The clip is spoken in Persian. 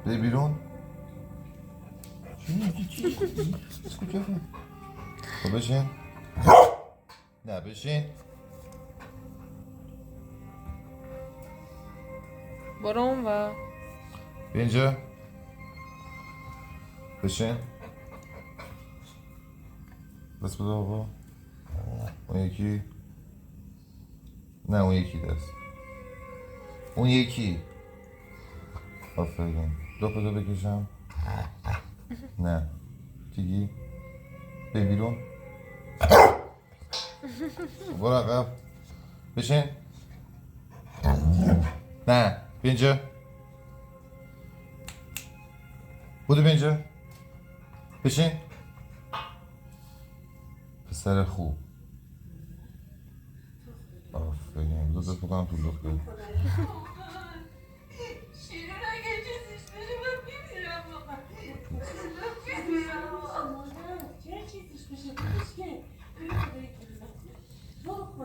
بری بیرون. چی؟ خب بشین. نه بشین. برو اون و بیا اینجا. بشین. بس بده آقا. اون یکی. نه اون یکی دست. اون یکی. آفرین. دو پدو بکشم. نه. دیگی. بیا بیرون. برو عقب. بشین. نه بیا اینجا. بودو بیا اینجا. بشین. پسر خوب. آفرین. دو دست بکنم تو لخت.